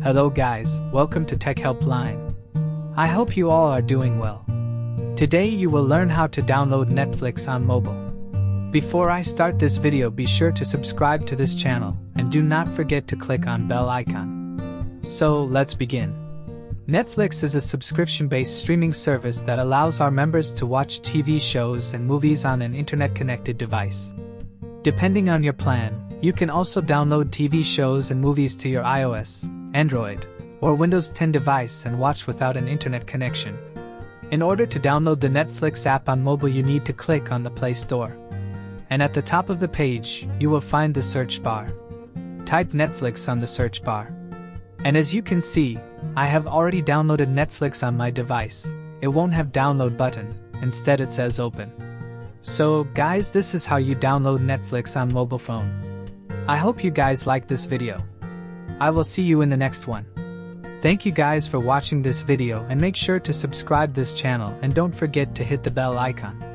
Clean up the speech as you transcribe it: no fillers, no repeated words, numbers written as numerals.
Hello guys, welcome to Tech Helpline. I hope you all are doing well. Today you will learn how to download Netflix on mobile. Before I start this video, be sure to subscribe to this channel and do not forget to click on bell icon. So let's begin. Netflix is a subscription-based streaming service that allows our members to watch TV shows and movies on an internet-connected device. Depending on your plan, you can also download TV shows and movies to your iOS, Android, or Windows 10 device and watch without an internet connection. In order to download the Netflix app on mobile, you need to click on the Play Store. And at the top of the page, you will find the search bar. Type Netflix on the search bar. And as you can see, I have already downloaded Netflix on my device. It won't have download button, instead it says open. So guys, this is how you download Netflix on mobile phone. I hope you guys like this video. I will see you in the next one. Thank you guys for watching this video, and make sure to subscribe this channel and don't forget to hit the bell icon.